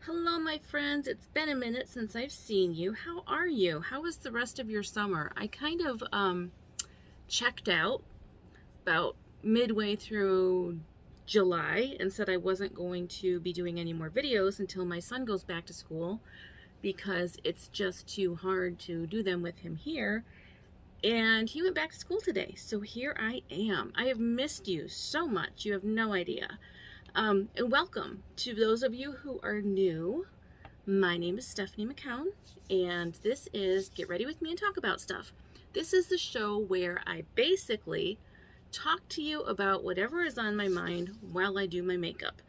Hello, my friends. It's been a minute since I've seen you. How are you? How was the rest of your summer? I kind of checked out about midway through July and said I wasn't going to be doing any more videos until my son goes back to school because it's just too hard to do them with him here. And he went back to school today, so here I am. I have missed you so much. You have no idea. And welcome to those of you who are new. My name is Stephanie McCown, and this is Get Ready With Me and Talk About Stuff. This is the show where I basically talk to you about whatever is on my mind while I do my makeup.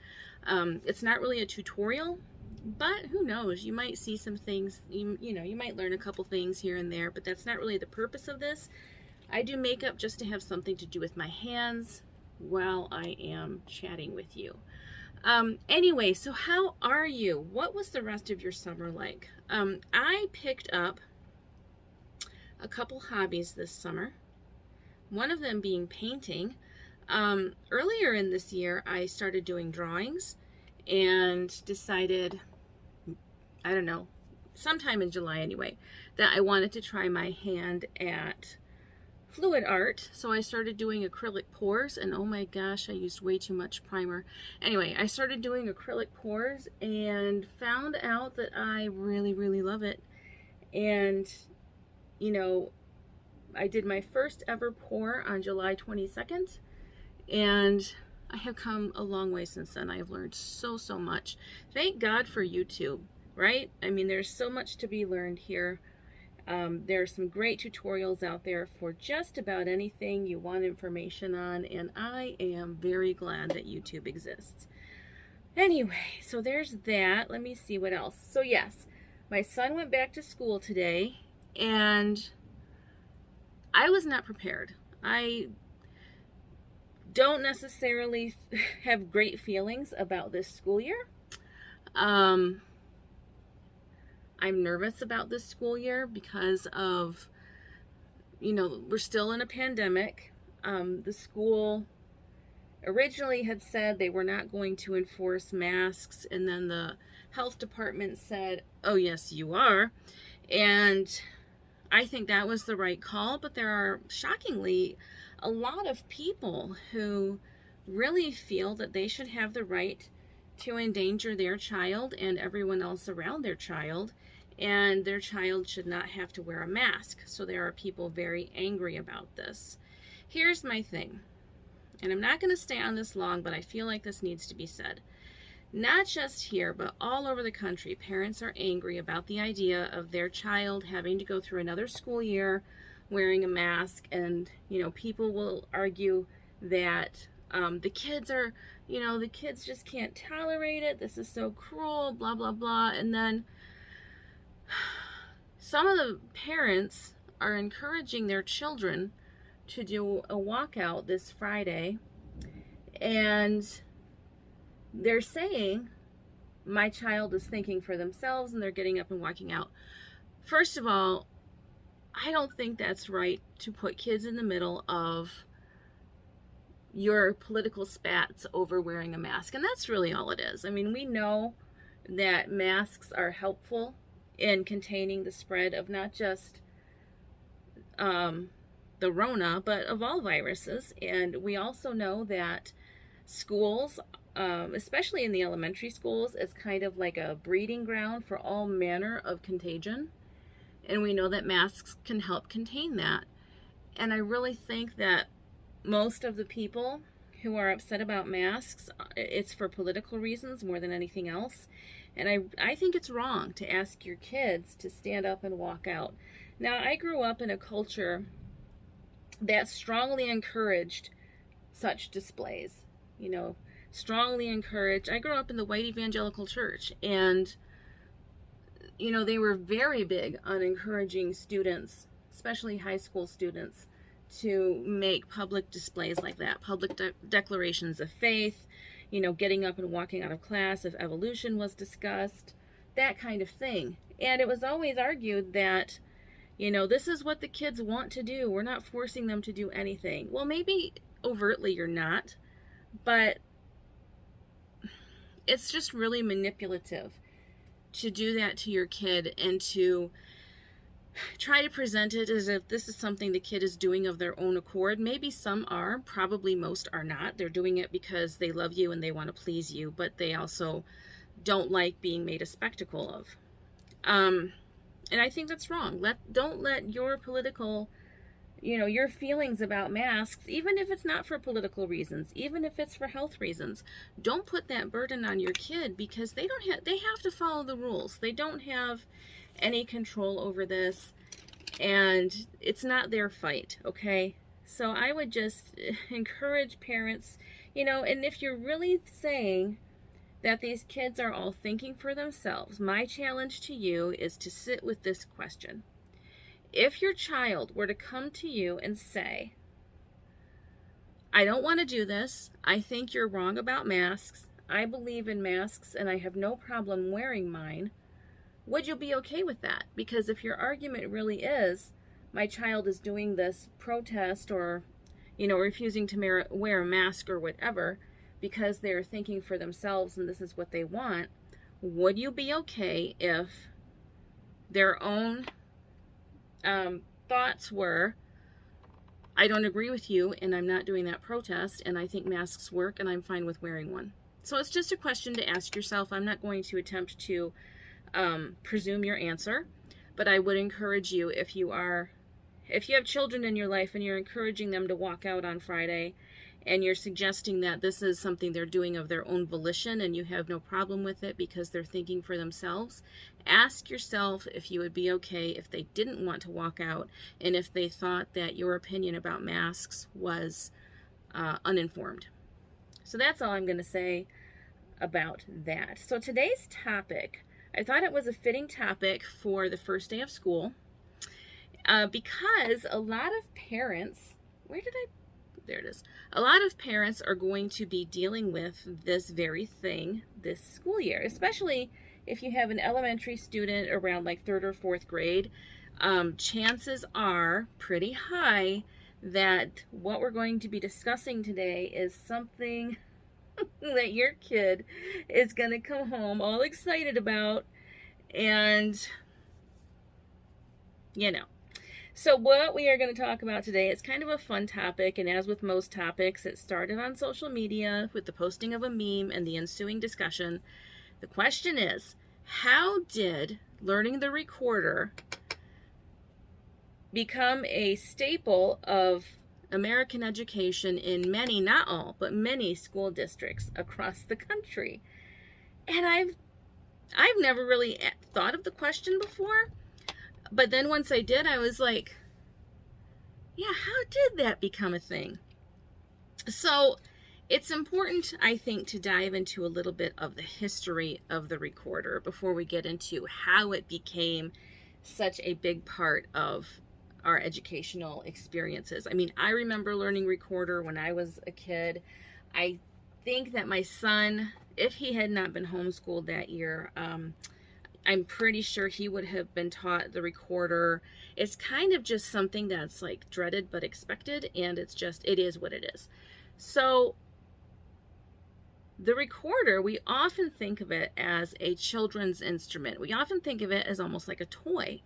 It's not really a tutorial, but who knows, you might see some things, you might learn a couple things here and there, but that's not really the purpose of this. I do makeup just to have something to do with my hands while I am chatting with you. Anyway, so how are you? What was the rest of your summer like? I picked up a couple hobbies this summer, one of them being painting. Earlier in this year, I started doing drawings and decided, I don't know, sometime in July anyway, that I wanted to try my hand at fluid art. So I started doing acrylic pours, and oh my gosh, I used way too much primer. Anyway, I started doing acrylic pours and found out that I really love it. And I did my first ever pour on July 22nd, and I have come a long way since then. I've learned so much. Thank God for YouTube, right? I mean, there's so much to be learned here. There are some great tutorials out there for just about anything you want information on, and I am very glad that YouTube exists. Anyway, so there's that. Let me see what else. So yes, my son went back to school today, and I was not prepared. I don't necessarily have great feelings about this school year. I'm nervous about this school year because of, we're still in a pandemic. The school originally had said they were not going to enforce masks, and then the health department said, oh yes, you are. And I think that was the right call, but there are shockingly a lot of people who really feel that they should have the right to endanger their child and everyone else around their child, and their child should not have to wear a mask. So there are people very angry about this. Here's my thing, and I'm not going to stay on this long, but I feel like this needs to be said. Not just here, but all over the country, parents are angry about the idea of their child having to go through another school year wearing a mask, and people will argue that the kids are, the kids just can't tolerate it. This is so cruel, blah blah blah. And then some of the parents are encouraging their children to do a walkout this Friday, and they're saying my child is thinking for themselves and they're getting up and walking out. First of all, I don't think that's right to put kids in the middle of your political spats over wearing a mask. And that's really all it is. I mean, we know that masks are helpful in containing the spread of not just the Rona, but of all viruses. And we also know that schools, especially in the elementary schools, is kind of like a breeding ground for all manner of contagion. And we know that masks can help contain that. And I really think that most of the people who are upset about masks, it's for political reasons more than anything else. And I think it's wrong to ask your kids to stand up and walk out. Now, I grew up in a culture that strongly encouraged such displays, strongly encouraged. I grew up in the white evangelical church, and they were very big on encouraging students, especially high school students, to make public displays like that, public declarations of faith, getting up and walking out of class if evolution was discussed, that kind of thing. And it was always argued that, this is what the kids want to do. We're not forcing them to do anything. Well, maybe overtly you're not, but it's just really manipulative to do that to your kid and to try to present it as if this is something the kid is doing of their own accord. Maybe some are, probably most are not. They're doing it because they love you and they want to please you, but they also don't like being made a spectacle of. And I think that's wrong. Don't let your political, your feelings about masks, even if it's not for political reasons, even if it's for health reasons, don't put that burden on your kid, because they have to follow the rules. They don't have any control over this, and it's not their fight, okay? So I would just encourage parents, and if you're really saying that these kids are all thinking for themselves, my challenge to you is to sit with this question. If your child were to come to you and say, I don't want to do this, I think you're wrong about masks, I believe in masks and I have no problem wearing mine, would you be okay with that? Because if your argument really is, my child is doing this protest or, refusing to wear a mask or whatever, because they're thinking for themselves and this is what they want, would you be okay if their own thoughts were, I don't agree with you and I'm not doing that protest and I think masks work and I'm fine with wearing one? So it's just a question to ask yourself. I'm not going to attempt to presume your answer, but I would encourage you, if you have children in your life and you're encouraging them to walk out on Friday and you're suggesting that this is something they're doing of their own volition and you have no problem with it because they're thinking for themselves, ask yourself if you would be okay if they didn't want to walk out and if they thought that your opinion about masks was uninformed. So that's all I'm going to say about that. So today's topic, I thought it was a fitting topic for the first day of school because a lot of parents, there it is. A lot of parents are going to be dealing with this very thing this school year, especially if you have an elementary student around like 3rd or 4th grade. Chances are pretty high that what we're going to be discussing today is something that your kid is going to come home all excited about, and So what we are going to talk about today, it's kind of a fun topic, and as with most topics, it started on social media with the posting of a meme and the ensuing discussion. The question is, how did learning the recorder become a staple of American education in many, not all, but many school districts across the country? And I've never really thought of the question before. But then once I did, I was like, yeah, how did that become a thing? So it's important, I think, to dive into a little bit of the history of the recorder before we get into how it became such a big part of our educational experiences. I mean, I remember learning recorder when I was a kid. I think that my son, if he had not been homeschooled that year, I'm pretty sure he would have been taught the recorder. It's kind of just something that's like dreaded but expected, and it is what it is. So the recorder, we often think of it as a children's instrument. We often think of it as almost like a toy.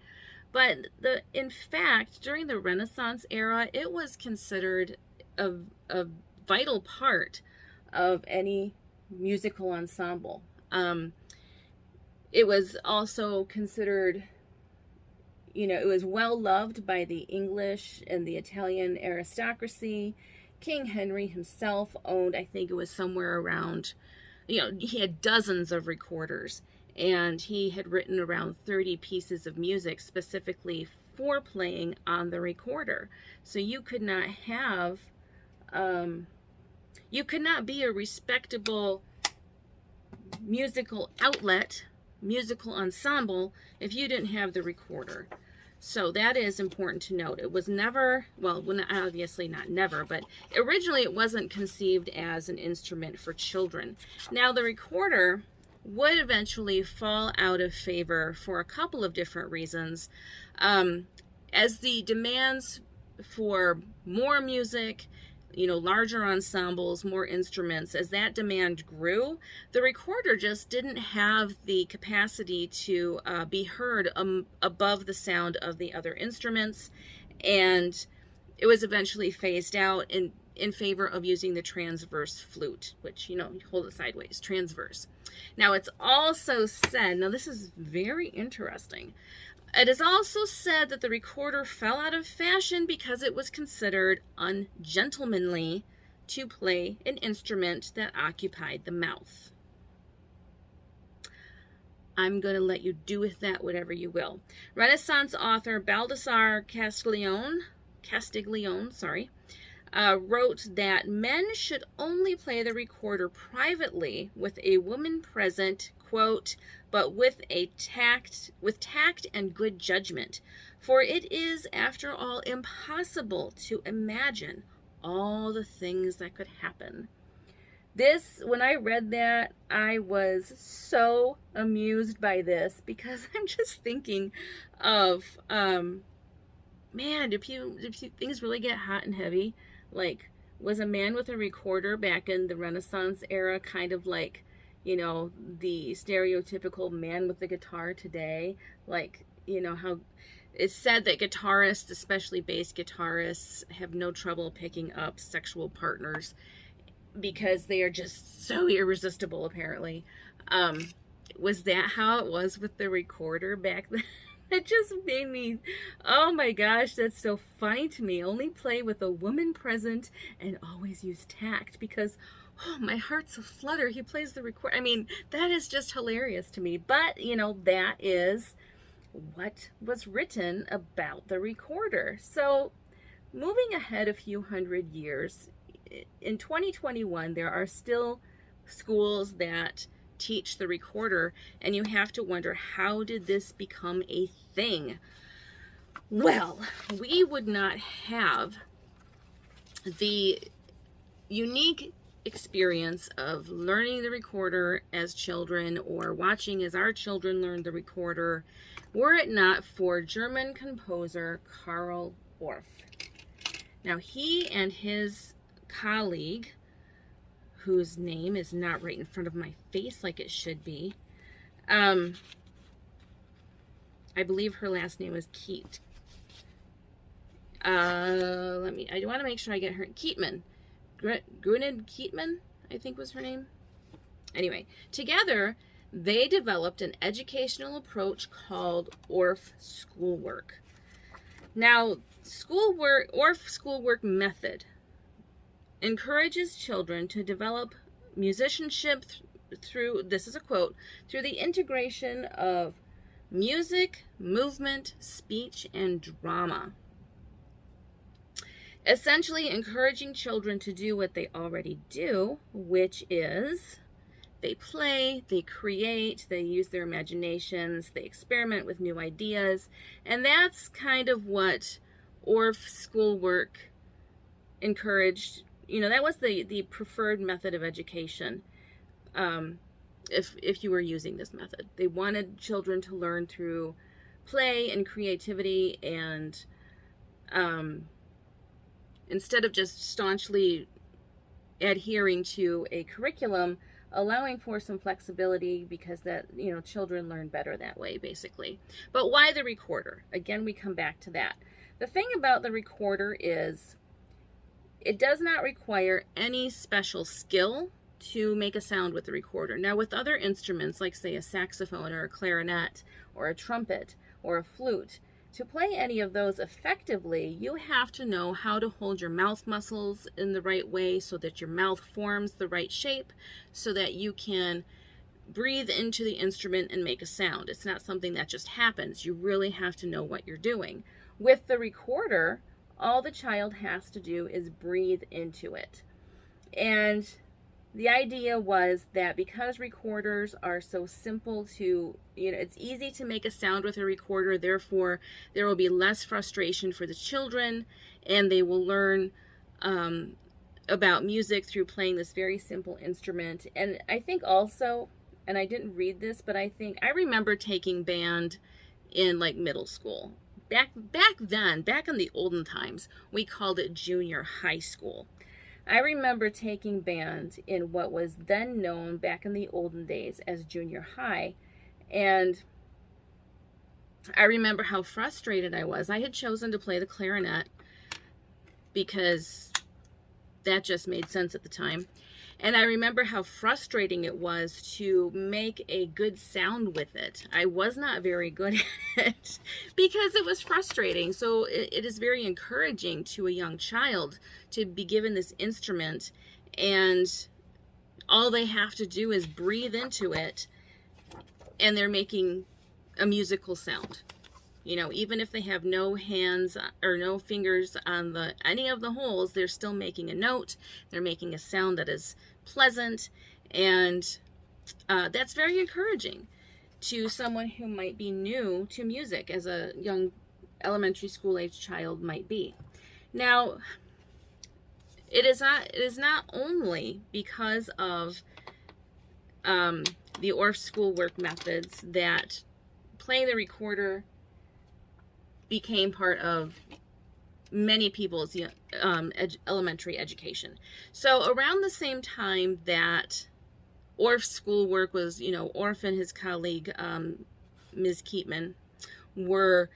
But in fact, during the Renaissance era, it was considered a vital part of any musical ensemble. It was also considered, it was well loved by the English and the Italian aristocracy. King Henry himself owned, I think it was somewhere around, he had dozens of recorders, and he had written around 30 pieces of music specifically for playing on the recorder. So you could not be a respectable musical outlet, musical ensemble, if you didn't have the recorder. So that is important to note. It was never, well, obviously not never, but originally it wasn't conceived as an instrument for children. Now the recorder would eventually fall out of favor for a couple of different reasons. As the demands for more music, larger ensembles, more instruments. As that demand grew, the recorder just didn't have the capacity to be heard above the sound of the other instruments, and it was eventually phased out in favor of using the transverse flute, which, you hold it sideways, transverse. Now, it's also said, now this is very interesting, it is also said that the recorder fell out of fashion because it was considered ungentlemanly to play an instrument that occupied the mouth. I'm going to let you do with that whatever you will. Renaissance author Baldassare Castiglione, wrote that men should only play the recorder privately with a woman present, quote, but with tact and good judgment, for it is, after all, impossible to imagine all the things that could happen. This, when I read that, I was so amused by this, because I'm just thinking of, man, do things really get hot and heavy? Like, was a man with a recorder back in the Renaissance era kind of like, the stereotypical man with the guitar today? Like, how it's said that guitarists, especially bass guitarists, have no trouble picking up sexual partners because they are just so irresistible, apparently. Was that how it was with the recorder back then? It just made me, oh my gosh, that's so funny to me. Only play with a woman present and always use tact, because, oh, my heart's aflutter. He plays the record. I mean, that is just hilarious to me. But, that is what was written about the recorder. So, moving ahead a few hundred years, in 2021, there are still schools that teach the recorder, and you have to wonder, how did this become a thing? Well, we would not have the unique experience of learning the recorder as children, or watching as our children learned the recorder, were it not for German composer Karl Orff. Now, he and his colleague, whose name is not right in front of my face like it should be, I believe her last name was Keat. I want to make sure I get her. Keatman. Gruned Keatman, I think was her name. Anyway, together they developed an educational approach called Orff Schoolwork. Now, Orff Schoolwork method encourages children to develop musicianship through, this is a quote, through the integration of music, movement, speech, and drama. Essentially encouraging children to do what they already do, which is they play, they create, they use their imaginations, they experiment with new ideas, and that's kind of what Orff Schoolwork encouraged. That was the preferred method of education, if you were using this method. They wanted children to learn through play and creativity, and instead of just staunchly adhering to a curriculum, allowing for some flexibility, because that, children learn better that way, basically. But why the recorder? Again, we come back to that. The thing about the recorder is, it does not require any special skill to make a sound with the recorder. Now, with other instruments, like say a saxophone or a clarinet or a trumpet or a flute, to play any of those effectively, you have to know how to hold your mouth muscles in the right way so that your mouth forms the right shape, so that you can breathe into the instrument and make a sound. It's not something that just happens. You really have to know what you're doing. With the recorder, all the child has to do is breathe into it. And the idea was that because recorders are so simple to, it's easy to make a sound with a recorder, therefore there will be less frustration for the children, and they will learn about music through playing this very simple instrument. And I think also, and I didn't read this, but I remember taking band in like middle school. Back then, back in the olden times, we called it junior high school. I remember taking band in what was then known back in the olden days as junior high, and I remember how frustrated I was. I had chosen to play the clarinet because that just made sense at the time. And I remember how frustrating it was to make a good sound with it. I was not very good at it because it was frustrating. So it is very encouraging to a young child to be given this instrument, and all they have to do is breathe into it and they're making a musical sound. You know, even if they have no hands or no fingers on any of the holes, they're still making a note. They're making a sound that is pleasant, and that's very encouraging to someone who might be new to music, as a young elementary school age child might be. Now, it is not only because of the Orff schoolwork methods that playing the recorder became part of many people's elementary education. So around the same time that Orff's schoolwork was, you know, Orff and his colleague, Ms. Keatman, were,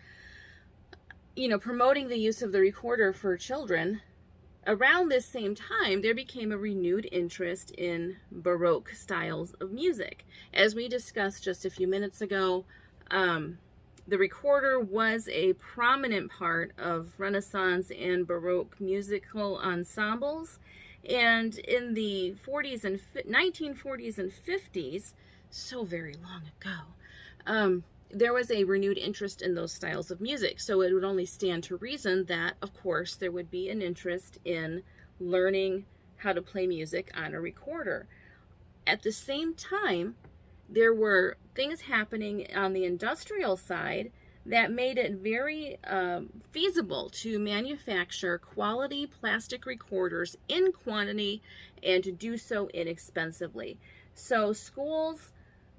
you know, promoting the use of the recorder for children, around this same time, there became a renewed interest in Baroque styles of music. As we discussed just a few minutes ago, the recorder was a prominent part of Renaissance and Baroque musical ensembles, and in the 1940s and 50s, so very long ago, there was a renewed interest in those styles of music. So it would only stand to reason that, of course, there would be an interest in learning how to play music on a recorder. At the same time, there were things happening on the industrial side that made it very feasible to manufacture quality plastic recorders in quantity and to do so inexpensively. So schools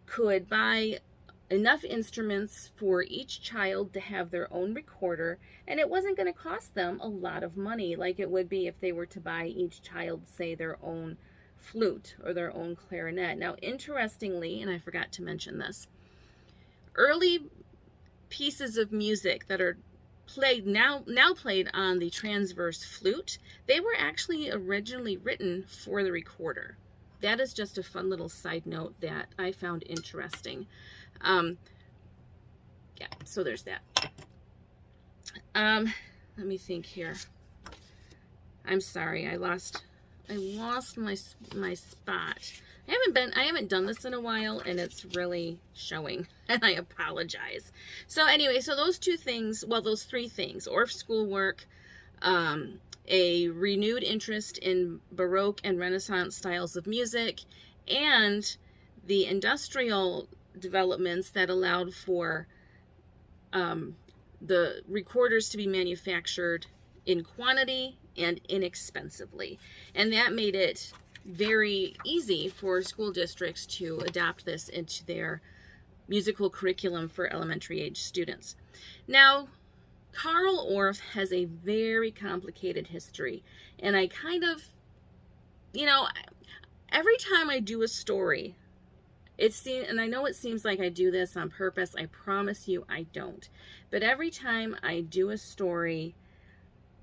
could buy enough instruments for each child to have their own recorder, and it wasn't going to cost them a lot of money like it would be if they were to buy each child, say, their own flute or their own clarinet. Now, interestingly, and I forgot to mention this, early pieces of music that are played now played on the transverse flute, they were actually originally written for the recorder. That is just a fun little side note that I found interesting. Yeah, so there's that. Let me think here. I'm sorry, I lost my spot. I haven't done this in a while, and it's really showing, and I apologize. So anyway, so those two things, well, those three things: Orff schoolwork, a renewed interest in Baroque and Renaissance styles of music, and the industrial developments that allowed for the recorders to be manufactured in quantity and inexpensively. And that made it very easy for school districts to adopt this into their musical curriculum for elementary age students. Now, Karl Orff has a very complicated history, and I kind of, you know, every time I do a story, and I know it seems like I do this on purpose. I promise you I don't. But every time I do a story,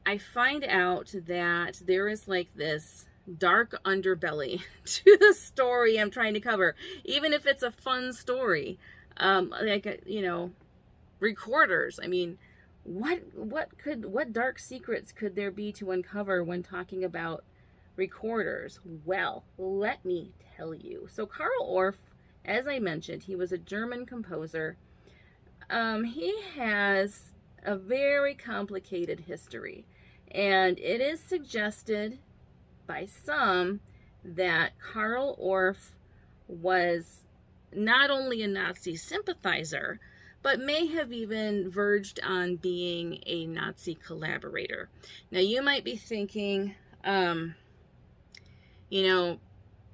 I find out that there is like this dark underbelly to the story I'm trying to cover, even if it's a fun story. Like, you know, recorders. I mean, what dark secrets could there be to uncover when talking about recorders? Well, let me tell you. So Karl Orff, as I mentioned, he was a German composer. He has a very complicated history, and it is suggested by some that Karl Orff was not only a Nazi sympathizer, but may have even verged on being a Nazi collaborator. Now, you might be thinking, you know,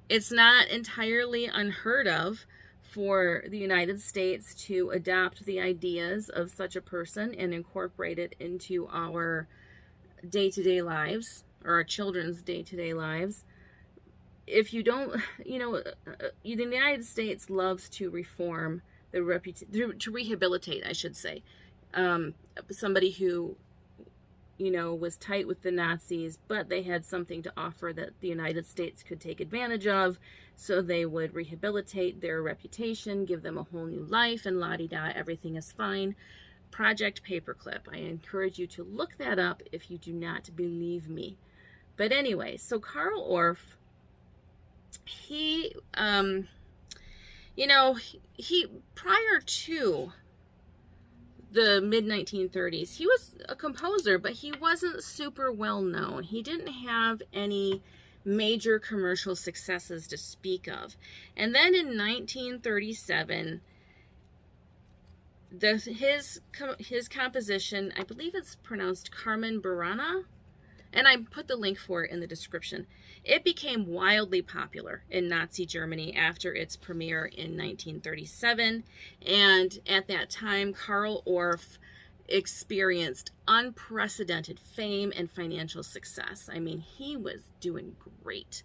it's not entirely unheard of for the United States to adopt the ideas of such a person and incorporate it into our day-to-day lives, or our children's day-to-day lives. If you don't, the United States loves to reform to rehabilitate, I should say, somebody who, was tight with the Nazis, but they had something to offer that the United States could take advantage of, so they would rehabilitate their reputation, give them a whole new life, and la-di-da, everything is fine. Project Paperclip. I encourage you to look that up if you do not believe me. But anyway, so Karl Orff, he prior to the mid-1930s, he was a composer, but he wasn't super well known. He didn't have any major commercial successes to speak of. And then in 1937, his composition, I believe it's pronounced Carmina Burana, and I put the link for it in the description. It became wildly popular in Nazi Germany after its premiere in 1937, and at that time, Karl Orff experienced unprecedented fame and financial success. I mean, he was doing great,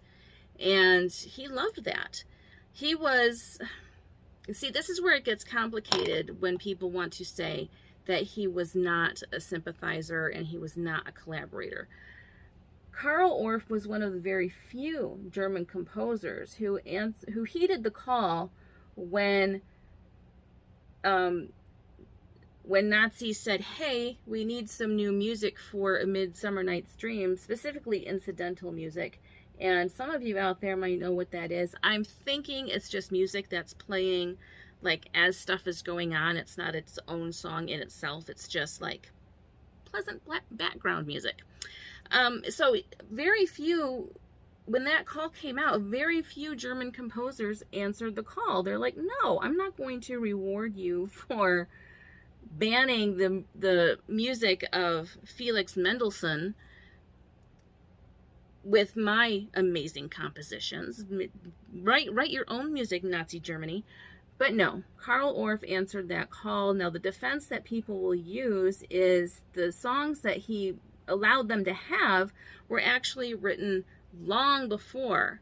and he loved that. He was, see, this is where it gets complicated when people want to say that he was not a sympathizer and he was not a collaborator. Karl Orff was one of the very few German composers who heeded the call when Nazis said, hey, we need some new music for A Midsummer Night's Dream, specifically incidental music. And some of you out there might know what that is. I'm thinking it's just music that's playing like as stuff is going on. It's not its own song in itself. It's just like pleasant background music. So very few, when that call came out, very few German composers answered the call. They're like, no, I'm not going to reward you for banning the music of Felix Mendelssohn with my amazing compositions. Write your own music, Nazi Germany. But no, Karl Orff answered that call. Now, the defense that people will use is the songs that he allowed them to have were actually written long before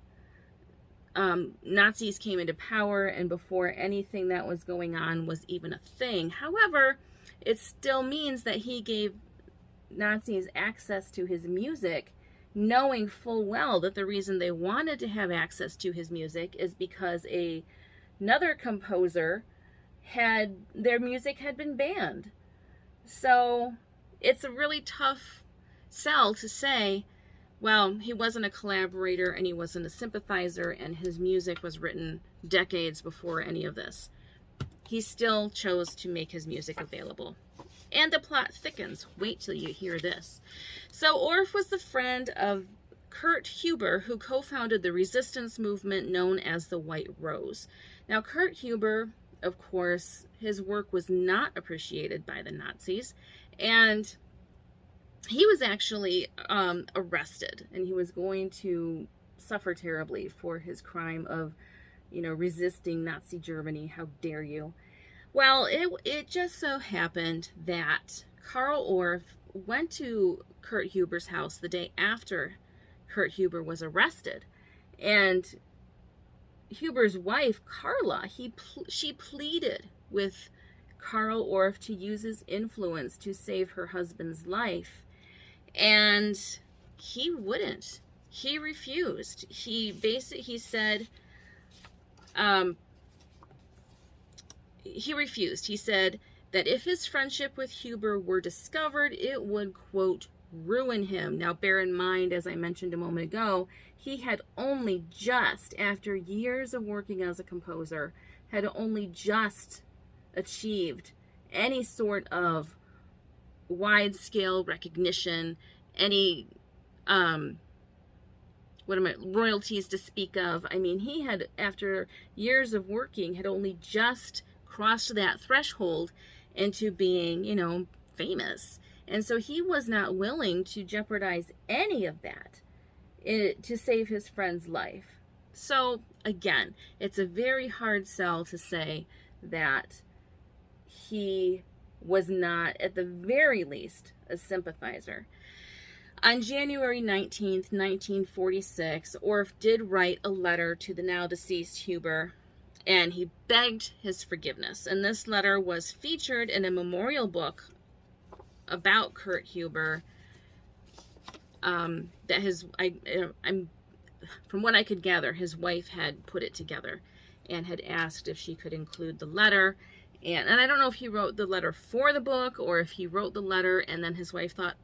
Nazis came into power and before anything that was going on was even a thing. However, it still means that he gave Nazis access to his music, knowing full well that the reason they wanted to have access to his music is because another composer their music had been banned. So it's a really tough sell to say, well, he wasn't a collaborator and he wasn't a sympathizer and his music was written decades before any of this. He still chose to make his music available. And the plot thickens. Wait till you hear this. So Orff was the friend of Kurt Huber, who co-founded the resistance movement known as the White Rose. Now, Kurt Huber, of course, his work was not appreciated by the Nazis, and he was actually arrested, and he was going to suffer terribly for his crime of, resisting Nazi Germany. How dare you? Well, it just so happened that Karl Orff went to Kurt Huber's house the day after Kurt Huber was arrested, and Huber's wife, Carla, she pleaded with Karl Orff to use his influence to save her husband's life. And he wouldn't. He refused. He said, he refused. He said that if his friendship with Huber were discovered, it would, quote, ruin him. Now, bear in mind, as I mentioned a moment ago, he had only just, after years of working as a composer, had only just achieved any sort of wide-scale recognition, any royalties to speak of. I mean, he had, after years of working, had only just crossed that threshold into being, famous. And so he was not willing to jeopardize any of that to save his friend's life. So, again, it's a very hard sell to say that he was not, at the very least, a sympathizer. On January 19th, 1946, Orff did write a letter to the now deceased Huber, and he begged his forgiveness. And this letter was featured in a memorial book about Kurt Huber from what I could gather, his wife had put it together and had asked if she could include the letter. And I don't know if he wrote the letter for the book or if he wrote the letter and then his wife thought,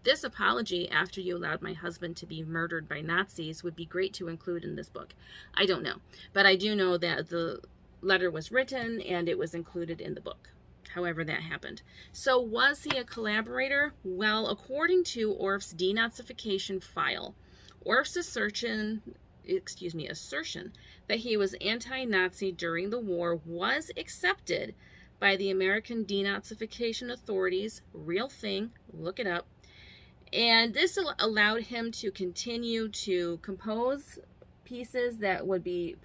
this apology after you allowed my husband to be murdered by Nazis would be great to include in this book. I don't know. But I do know that the letter was written and it was included in the book. However that happened. So was he a collaborator? Well, according to Orff's denazification file, Orff's assertion that he was anti-Nazi during the war was accepted by the American denazification authorities. Real thing, look it up. And this allowed him to continue to compose pieces that would be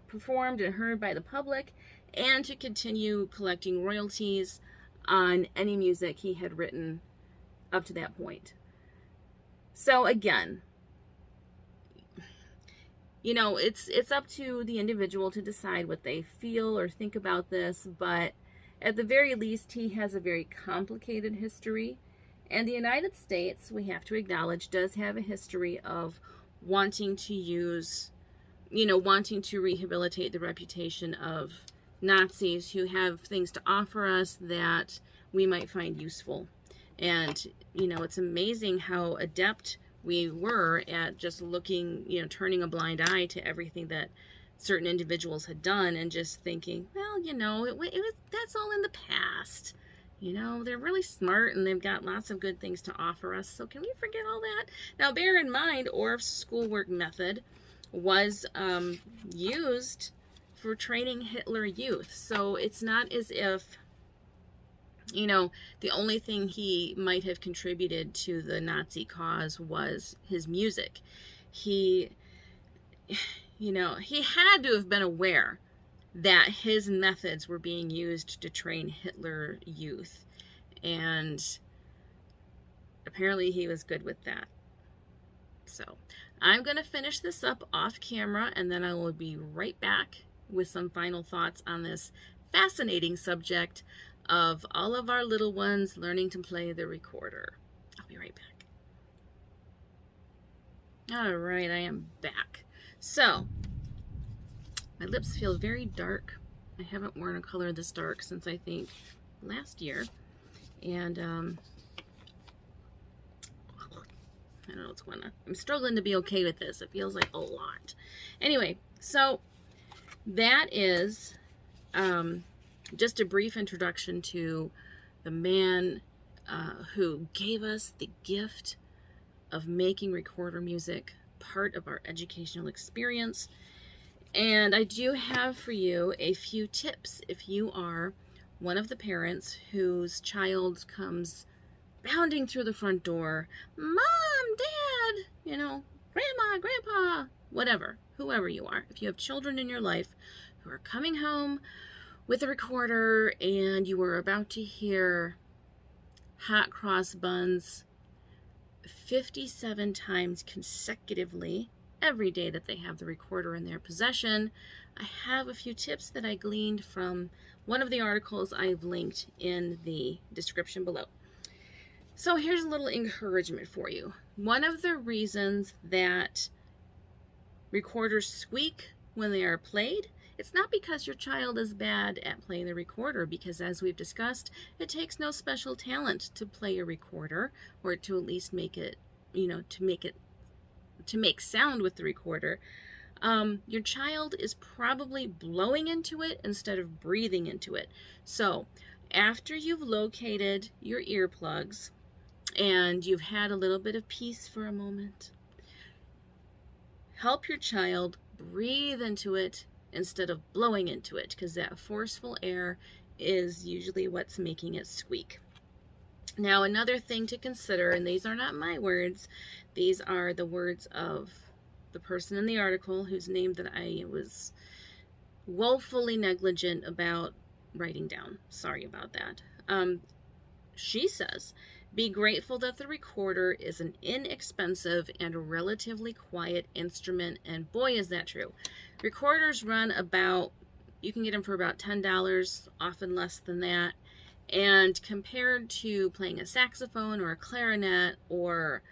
performed and heard by the public, and to continue collecting royalties on any music he had written up to that point. So again, you know, it's up to the individual to decide what they feel or think about this, but at the very least, he has a very complicated history. And the United States, we have to acknowledge, does have a history of wanting to use, wanting to rehabilitate the reputation of Nazis who have things to offer us that we might find useful. And, it's amazing how adept we were at just looking, turning a blind eye to everything that certain individuals had done and just thinking, well, that's all in the past. They're really smart and they've got lots of good things to offer us. So can we forget all that? Now, bear in mind, Orff's schoolwork method was used for training Hitler Youth. So it's not as if, the only thing he might have contributed to the Nazi cause was his music. He had to have been aware that his methods were being used to train Hitler Youth. And apparently he was good with that. So I'm going to finish this up off camera, and then I will be right back with some final thoughts on this fascinating subject of all of our little ones learning to play the recorder. I'll be right back. All right, I am back. So my lips feel very dark. I haven't worn a color this dark since I think last year. And I don't know what's going on. I'm struggling to be okay with this. It feels like a lot. Anyway, so that is just a brief introduction to the man who gave us the gift of making recorder music part of our educational experience. And I do have for you a few tips if you are one of the parents whose child comes bounding through the front door, Mom, Dad, Grandma, Grandpa, whatever, whoever you are. If you have children in your life who are coming home with a recorder and you are about to hear Hot Cross Buns 57 times consecutively every day that they have the recorder in their possession, I have a few tips that I gleaned from one of the articles I've linked in the description below. So here's a little encouragement for you. One of the reasons that recorders squeak when they are played, it's not because your child is bad at playing the recorder, because as we've discussed, it takes no special talent to play a recorder, or to at least make it, to make sound with the recorder. Your child is probably blowing into it instead of breathing into it. So after you've located your earplugs and you've had a little bit of peace for a moment, help your child breathe into it instead of blowing into it, because that forceful air is usually what's making it squeak. Now, another thing to consider, and these are not my words, these are the words of the person in the article whose name that I was woefully negligent about writing down. Sorry about that. She says, Be grateful that the recorder is an inexpensive and relatively quiet instrument, and boy is that true. Recorders run about, you can get them for about $10, often less than that, and compared to playing a saxophone or a clarinet or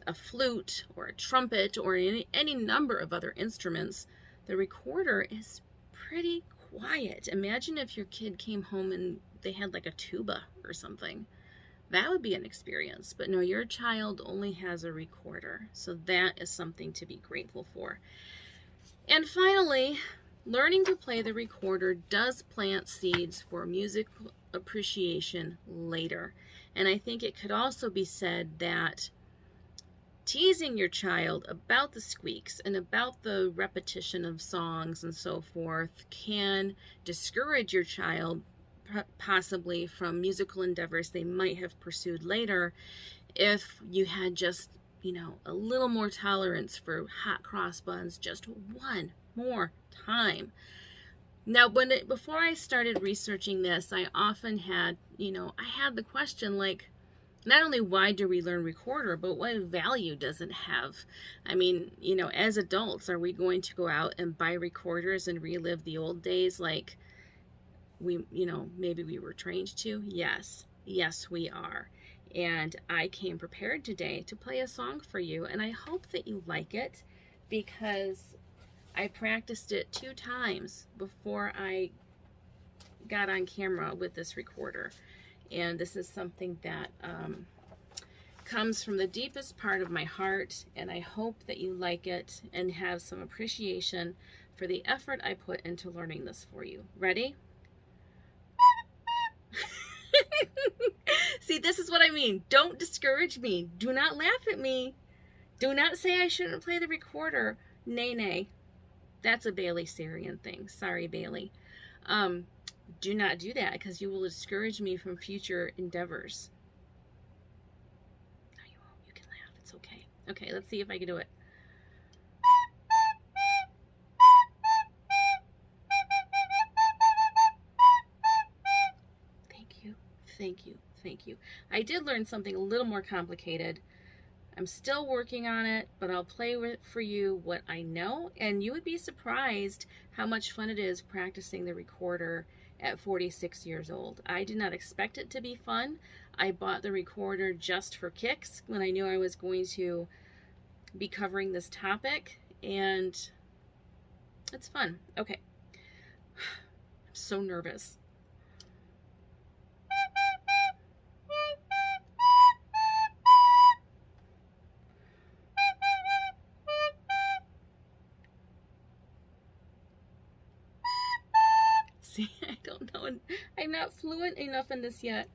a flute or a trumpet or any number of other instruments, the recorder is pretty quiet. Imagine if your kid came home and they had like a tuba or something. That would be an experience. But no, your child only has a recorder, so that is something to be grateful for. And finally, learning to play the recorder does plant seeds for musical appreciation later. And I think it could also be said that teasing your child about the squeaks and about the repetition of songs and so forth can discourage your child possibly from musical endeavors they might have pursued later if you had just, you know, a little more tolerance for hot cross buns just one more time. Now, before I started researching this, I often had, I had the question, like, not only why do we learn recorder, but what value does it have? I mean, as adults, are we going to go out and buy recorders and relive the old days like maybe we were trained to? Yes, we are. And I came prepared today to play a song for you, and I hope that you like it because I practiced it 2 times before I got on camera with this recorder. And this is something that comes from the deepest part of my heart, and I hope that you like it and have some appreciation for the effort I put into learning this for you. Ready? See, this is what I mean. Don't discourage me. Do not laugh at me. Do not say I shouldn't play the recorder. Nay. That's a Bailey Sarian thing. Sorry, Bailey. Do not do that because you will discourage me from future endeavors. No, you won't. You can laugh. It's okay. Okay, let's see if I can do it. Thank you. I did learn something a little more complicated. I'm still working on it, but I'll play with for you what I know, and you would be surprised how much fun it is practicing the recorder at 46 years old. I did not expect it to be fun. I bought the recorder just for kicks when I knew I was going to be covering this topic, and it's fun. Okay. I'm so nervous. See, I don't know. I'm not fluent enough in this yet.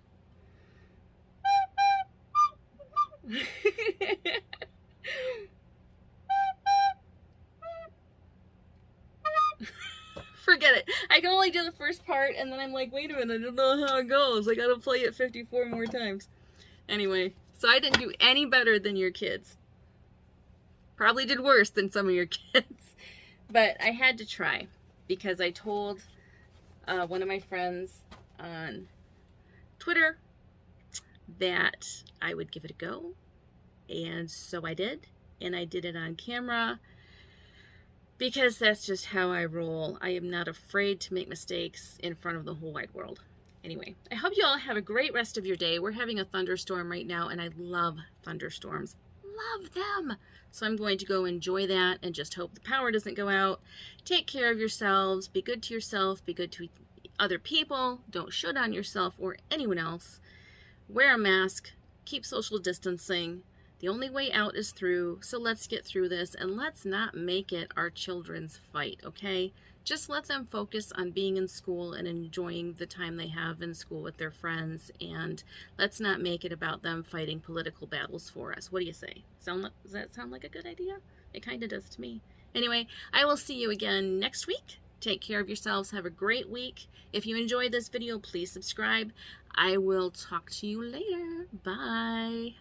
Forget it. I can only do the first part, and then I'm like, wait a minute, I don't know how it goes. I gotta play it 54 more times. Anyway, so I didn't do any better than your kids. Probably did worse than some of your kids. But I had to try because I told one of my friends on Twitter that I would give it a go, and so I did, and I did it on camera because that's just how I roll. I am not afraid to make mistakes in front of the whole wide world. Anyway, I hope you all have a great rest of your day. We're having a thunderstorm right now, and I love thunderstorms. Love them. So I'm going to go enjoy that and just hope the power doesn't go out. Take care of yourselves. Be good to yourself. Be good to other people. Don't shit on yourself or anyone else. Wear a mask. Keep social distancing. The only way out is through. So let's get through this, and let's not make it our children's fight, okay? Just let them focus on being in school and enjoying the time they have in school with their friends, and let's not make it about them fighting political battles for us. What do you say? Does that sound like a good idea? It kind of does to me. Anyway, I will see you again next week. Take care of yourselves. Have a great week. If you enjoyed this video, please subscribe. I will talk to you later. Bye.